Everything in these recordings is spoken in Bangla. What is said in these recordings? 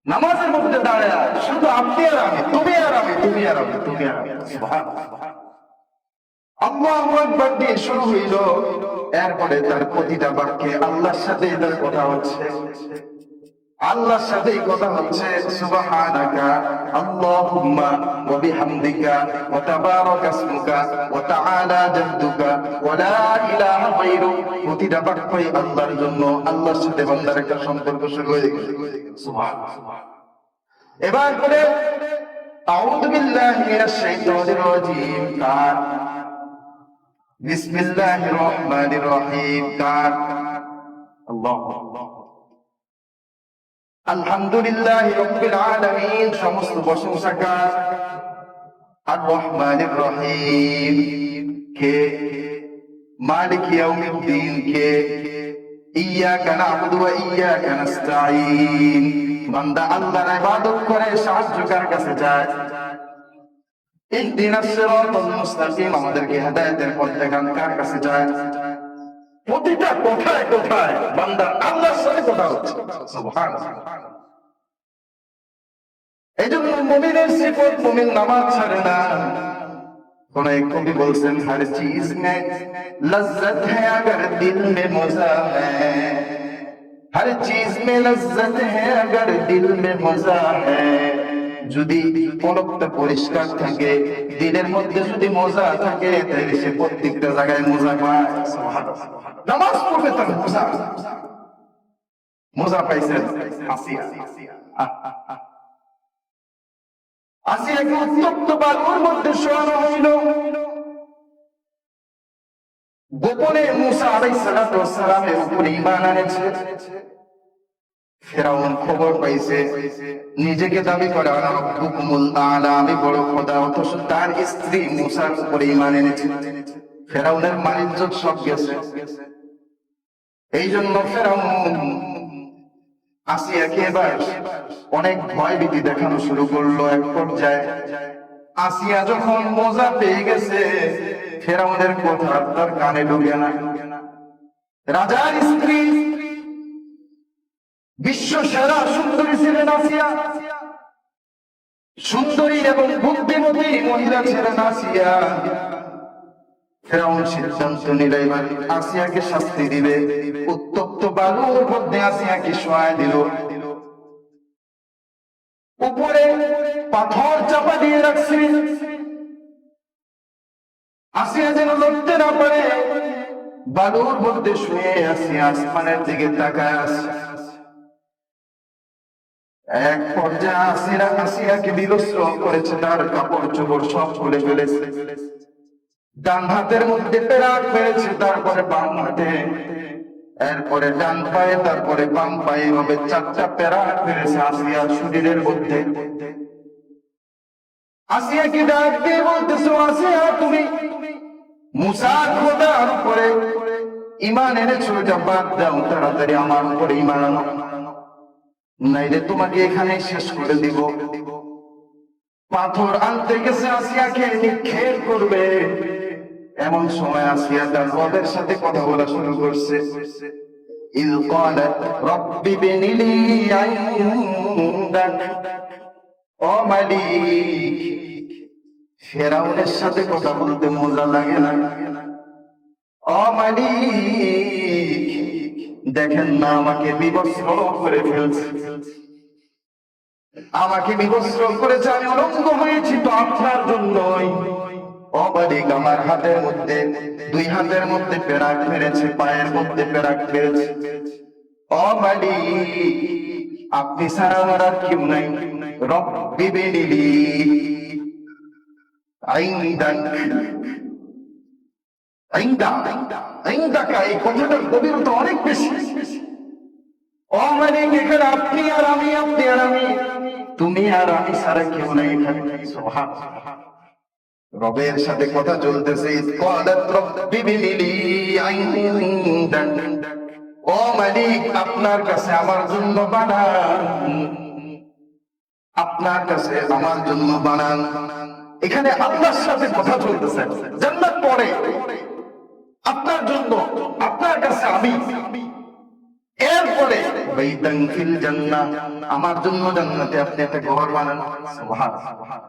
নামাজের মধ্যে দাঁড়ায় শুধু আপনি আর আমি, তুমি আর আমি, তুমি আর আমি, তুমি আর আমি। সুবহানাল্লাহ। আল্লাহু আকবার দিয়ে শুরু হইল, এরপরে তার প্রতিটা বাক্যে আল্লাহর সাথেই তার কথা হচ্ছে, আল্লাহর সাথেই কথা হচ্ছে। সুবহানাকা আল্লাহুম্মা ওয়া বিহামদিকা ওয়া তাবারাকা ইসমুকা ওয়া তাআলা জাদ্দুকা ওয়া লা ইলাহা গায়রুক। প্রতিটা বাক্যই আল্লাহর জন্য, আল্লাহর সাথে বান্দার একটা সম্পর্ক শুরু হয়ে গেল। সুবহানাল্লাহ। এবার করে আউযু বিল্লাহি মিনাশ শাইতানির রাজীম, কার বিসমিল্লাহির রহমানির রহিম, কার আল্লাহু আলহামদুলিল্লাহি রাব্বিল আলামিন, সমস্ত প্রশংসা কার? আর রহমানির রহিম কে? মালিক ইয়াউমিদ্দিন কে? ইয়্যাকা না'বুদু ওয়া ইয়্যাকা নাস্তাঈন। বান্দা আল্লাহর ইবাদত করে সাহায্য কার কাছে চায়? ইহদিনাস সিরাতাল মুস্তাকিম, আমাদেরকে হেদায়েতের পথ দেখান কার কাছে চায়? প্রতিটা কোথায় কোথায় বান্দা আল্লাহর সাথে কথা হচ্ছে। সুবহানাল্লাহ। এই জন্য মুমিনের সিফত, মুমিন নামাজ ছাড়ে না। কোন এক কবি বলছেন, হর চিজ মে লজ্জত है अगर दिल में मजा है, हर चीज में लज्जत है अगर दिल में मजा है। যদি পলকটা পরিষ্কার থাকে, দিলের মধ্যে যদি মজা থাকে, তাহলে সে প্রত্যেকটা জায়গায় মজা পায়। সুবহানাল্লাহ। নামাজ পড়বে তার মজা, মজা পাইছেন আসিয়া। আসিয়াকে উত্তপ্ত বালুর মধ্যে শোয়ানো হইল। গোপনে মুসা আলাইহিস সালাতু ওয়াস সালামের উপর ঈমান আনেছে। ফিরাউন খবর পাইছে, নিজেকে দাবি করে আনা রাব্বুকুমুল আ'লা, আমি বড় খোদা, অথচ তার স্ত্রী মুসার উপর ঈমান এনেছে। ফিরাউনের মান ইজ্জত সব গেছে। এই জন্য ফিরাউন আসিয়াকে এবার অনেক ভয় ভীতি দেখানো শুরু করলো। এক পর্যায়ে আসিয়া যখন মজা পেয়ে গেছে, ফেরাউনের কথা তার কানে ঢুকে না। রাজার স্ত্রী, বিশ্ব সেরা সুন্দরী ছিলেন আসিয়া, সুন্দরী এবং বুদ্ধিমতী মহিলা ছিলেন আসিয়া। ফেরাউন সিদ্ধান্ত নিল এবার আসিয়াকে শাস্তি দিবে। উত্তপ্ত বালুর মধ্যে আসিয়াকে শোয়ায় দিল। উপরে পাথর চাপা দিয়ে রাখছে, আসিয়া যেন লড়তে না পারে। বালুর মধ্যে শুয়ে আসিয়া আসমানের দিকে তাকায় আছে। এক পর্যায়ে আসিয়াকে বিবস্ত্র করেছে, তার কাপড় চোপড় সব খুলে ফেলেছে। ডান হাতের মধ্যে পেরাক মেরেছে, তারপরে বাম হাতে, এরপরে ডান পায়ে, তারপরে বাম পায়ে, এভাবে চারটা পেরাক মেরেছে আসিয়ার শরীরের মধ্যে। আসিয়াকে ডাক দিয়ে বলতেছো, আসিয়া তুমি মুসার খোদার উপরে ঈমান এনেছো, এটা বাদ দাও, তাড়াতাড়ি আমার উপরে ঈমান আনো, নাইলে তোমাকে এখানে শেষ করে দিব। পাথর আনতে গেছে আসিয়াকে নিক্ষেপ করবে, এমন সময় আসিয়া তার রবের সাথে কথা বলা শুরু করছে। ইয ক্বালাত রাব্বি ইবনি লি ইনদাক, ও মালিক। ফেরাউনের সাথে কথা বলতে মজা লাগে না? ও মালিক, দেখেন না আমাকে বিবস্ত্র করে ফেলছে, আমাকে বিবস্ত্র করেছে, আমি অলঙ্গ হয়েছি তো আপনার জন্যই। ও মালিক, আমার হাতের মধ্যে, দুই হাতের মধ্যে পেরাক মেরেছে, পায়ের মধ্যে পেরাক মেরেছে। ও মালিক, আপনি ছাড়া আমার আর কেউ নাই। রব্বি ইবনি লি ইনদাক, ইনদাকা, এই কথাটার গভীরতা অনেক বেশি। ও মালিক, এখানে আপনি আর আমি, আপনি আর আমি, তুমি আর আমি ছাড়া কেউ নাই এখানে। সুবহানাল্লাহ। রবের সাথে কথা চলতেছে। ইয ক্বালাত রাব্বি ইবনি লি ইনদাক, ও মালিক, আপনার কাছে আমার জন্য বানান, আপনার কাছে আমার জন্য বানান। এখানে আল্লাহর সাথে কথা চলতেছে। জান্নাত পড়ে আপনার জন্য, আপনার কাছে আমি, এরপরে বাইতান ফিল জান্নাহ, আমার জন্য জান্নাতে আপনি একটা ঘর বানান। সুবহানাল্লাহ।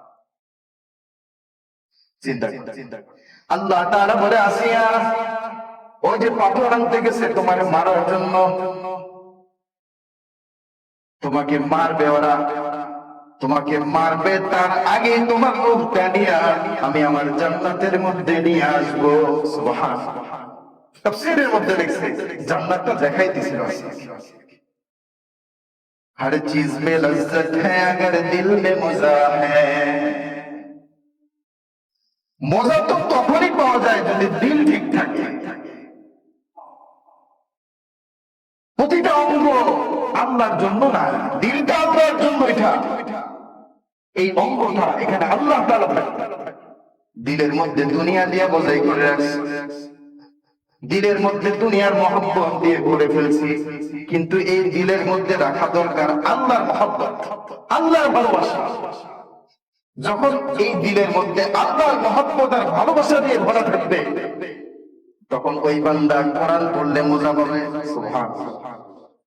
চিন্তা করুন। আল্লাহ তাআলা বলে, আসিয়া ওই যে পাথর আনতে গেছে তোমার মারার জন্য, তোমাকে মারবে ওরা, তোমাকে মারবে তার আগে তোমার রূহটা নিয়ে আমি আমার জান্নাতের মধ্যে নিয়ে আসবো। সুবহানাল্লাহ। তাফসীরের মধ্যে লিখছে জান্নাতটা দেখাই দিছিল। हर चीज में लज्जत है अगर दिल में मजा है। মজা তো তখনই পাওয়া যায় যদি দিল ঠিক থাকে। প্রতিটা অঙ্গ আল্লাহর জন্য না, দিলটা আল্লাহর জন্য। এই অঙ্গটা এখানে আল্লাহ তাআলা দিলের মধ্যে দুনিয়া দিয়ে বোঝাই করে রাখছে, দিলের মধ্যে দুনিয়ার মহব্বত দিয়ে ভরে ফেলছি। কিন্তু এই দিলের মধ্যে রাখা দরকার আল্লাহর মহব্বত, আল্লাহর ভালোবাসা। যখন এই দিলের মধ্যে আল্লাহর মহব্বত আর ভালোবাসা দিয়ে ভরা থাকবে, তখন ওই বান্দা কোরআন পড়লে মজা পাবে। সুবহানাল্লাহ।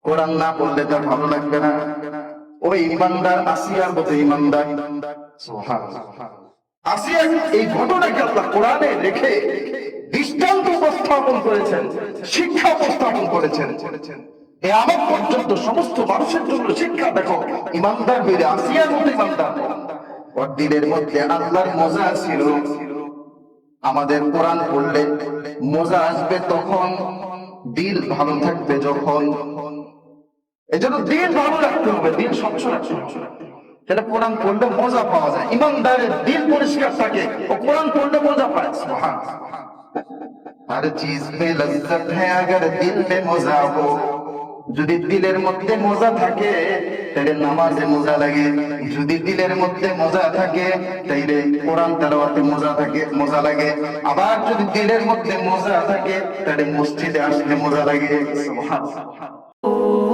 কোরআন না পড়লে তার ভালো লাগবে না। ওই ইমানদার আসিয়ার মতো ইমানদার। সুবহানাল্লাহ। আসিয়া এই ঘটনাকে আল্লাহ কোরআনে রেখে দৃষ্টান্ত উপস্থাপন করেছেন, শিক্ষা উপস্থাপন করেছেন। এই আমার পর্যন্ত সমস্ত মানুষের জন্য শিক্ষা। দেখো, ইমানদার হইলে আসিয়ার মতো ইমানদার। ওর দিলের মধ্যে আল্লাহর মজা ছিল। আমাদের কোরআন পড়লে মজা আসবে তখন, দিল ভালো থাকবে যখন। এই জন্য দিল ভালো রাখতে হবে, দিল স্বচ্ছ রাখতে হবে। সেটা কোরআন পড়লে মজা পাওয়া যায়। ইমানদারের দিল পরিষ্কার থাকে, ও কোরআন পড়লে মজা পায়। সুবহানাল্লাহ। हर चीज में लज्जत है अगर दिल में मजा हो। যদি দিলের মধ্যে মজা থাকে তাহলে নামাজে মজা লাগে, যদি দিলের মধ্যে মজা থাকে তাহলে কোরআন তেলাওয়াতে মজা লাগে। আবার যদি দিলের মধ্যে মজা থাকে তাহলে মসজিদে আসলে মজা লাগে। সুবহানাল্লাহ।